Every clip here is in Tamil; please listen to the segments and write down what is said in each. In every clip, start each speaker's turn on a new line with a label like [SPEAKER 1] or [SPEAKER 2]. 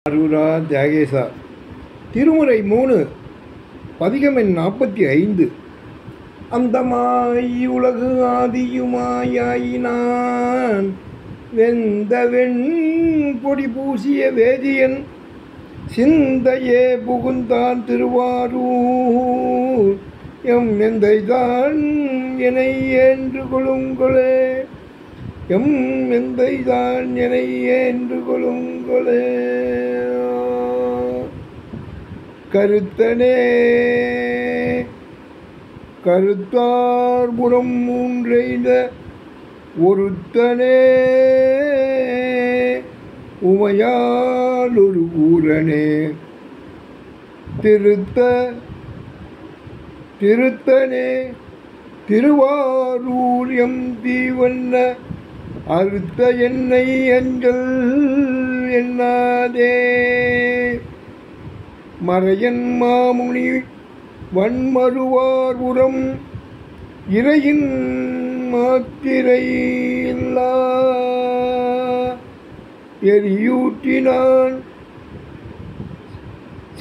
[SPEAKER 1] அரூரா தியாகேசா திருமுறை 3 பதிகம் எண் 45. அந்தமாய் உலகு ஆதியுமாயினான் வெந்தவெண் பொடி பூசிய வேதியன் சிந்தையே புகுந்தான் திருவாரூர் எம் எந்தைதான் என்னை ஏன்று கொள்ளுங்களே எம் எந்தைதான் என்னை ஏன்று கொள்ளுங்களே. கருத்தனே கருத்தார் புறம் மூன்றெய்த ஒருத்தனே உமையால் ஒரு ஊரனே திருத்தனே திருவாரூர் எம் தீவண்ண அறுத்த என்னை அஞ்சல் எண்ணாதே. மறையன் மாமுனி வன்மருவார் உரம் இறையின் மாத்திரை இல்லா எரியூட்டினான்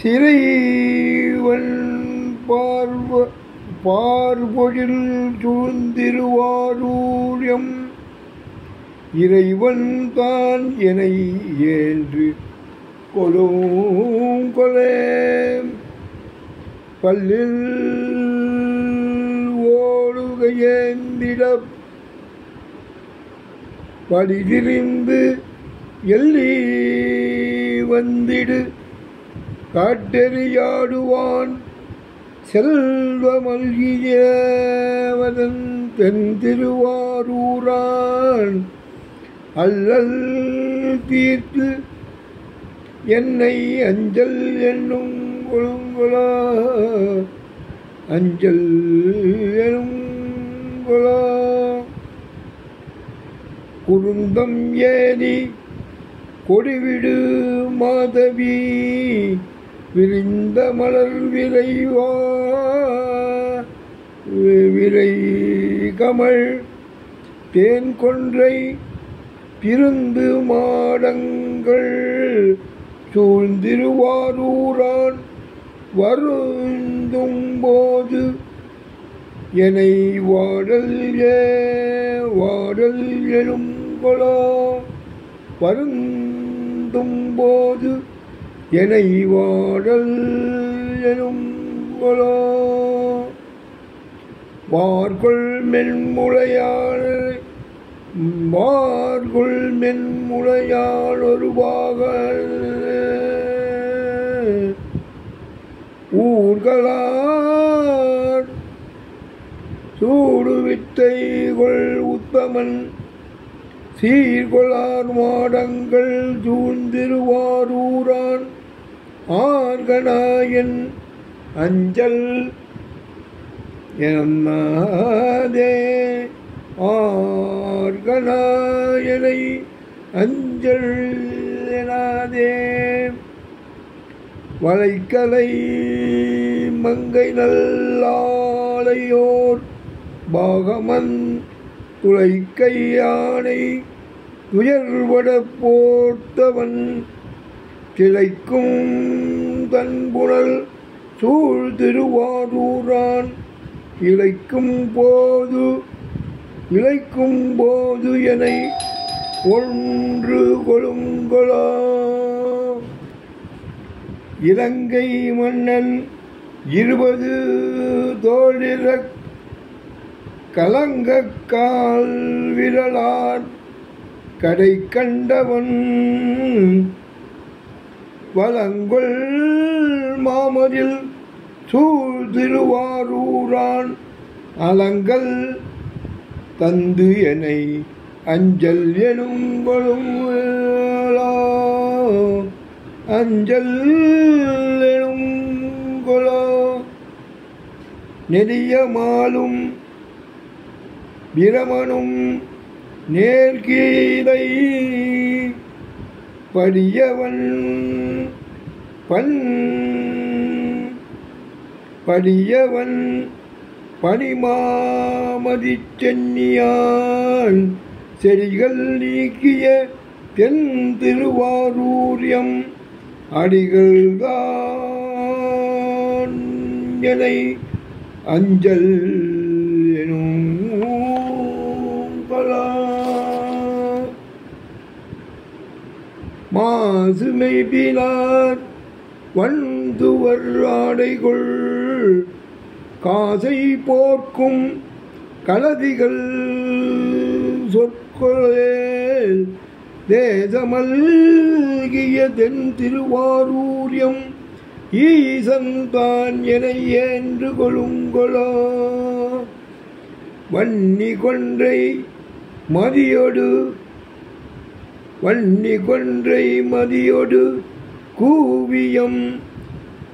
[SPEAKER 1] சிறைவன் பார்பொழில் சூழ்ந்திருவாரூரியம் இறைவன் தான் என்னை ஏன்று கொலே. பல்லில் ஓடுகையேந்திட படிதிரிந்து எல்லி வந்திடு காட்டெறியாடுவான் செல்வமல்கியவதன் தென் திருவாரூரான் அல்லல் தீர்த்து என்னை அஞ்சல் என்னும் கொள்ளுங்களா அஞ்சல் எனும் கொலா. குருந்தம் ஏனி கொடிவிடு மாதவி விரிந்த மலர் விரை கமல் தேன் கொன்றை திருந்து மாடங்கள் சூழ்ந்திருவாரூரான் வருந்தும் போது என்னை வாடல் எனும் கொலோ. வருந்தும் போது என்னை வாடல் எனும் கொலோ. வார்கொள் மென்முளையால் ஒரு பாகல் ஊர்களார் சூடு வித்தைகள் உத்தமன் சீர்கொளார் மாடங்கள் சூழ்ந்திருவாரூரான் ஆர்கனாயன் அஞ்சல் என்னாதே. ஆர்கனாயனை அஞ்சல் எனாதே. வளைக்கலை மங்கை நல்லாளையோர் பாகமன் துளைக்கை யானை துயர்வட போர்த்தவன் திளைக்கும் தன்புணல் சூழ் திருவாரூரான் இளைக்கும் போது என்னை ஒன்று கொள்ளுங்களா. இலங்கை மன்னன் 20 தோழிர கலங்கால் விரலார் கடை கண்டவன் வலங்கொள் மாமதில் சூழ் திருவாரூரான் அலங்கல் தந்து என்னை அஞ்சல் எனும் கொள்ளுங்களா அஞ்சல் எனும் கொலோ. நெடிய மாலும் பிரமனும் நேர்கீதை படியவன் பனிமாமதி சென்னியான் செடிகள் நீக்கிய தென் திருவாரூரியம் அடிகள்தான் எனை அஞ்சல் எனும் பலா மாசுமை பினார் வந்துவர் ஆடைகொள் காசை போர்க்கும் கலதிகள் சொற்களே தேசமல்கிய தென் திருவாரூரியம் ஈசன் தான் என ஏன்று கொள்ளுங்களோ வன்னி கொன்றை மதியொடு கூவியம்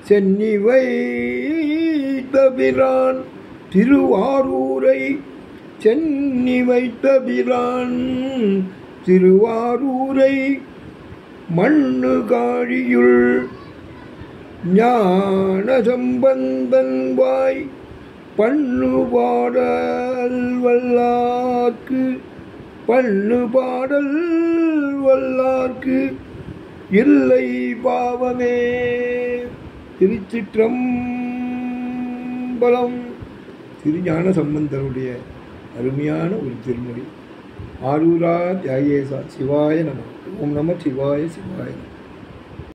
[SPEAKER 1] சென்னி வைத்த பிரான் திருவாரூரை சென்னி வைத்த பிரான் திருவாரூரை மண்ணு காழியுள் ஞான சம்பந்தன் வாய் பண்ணு பாடல் வல்லார்க்கு இல்லை பாவமே. திருச்சிற்றம்பலம். திருஞான சம்பந்தருடைய அருமையான ஒரு திருமொழி. ஆரூரா தியாகேசா சிவாய நம. ஓம் நம சிவாய சிவாய நம.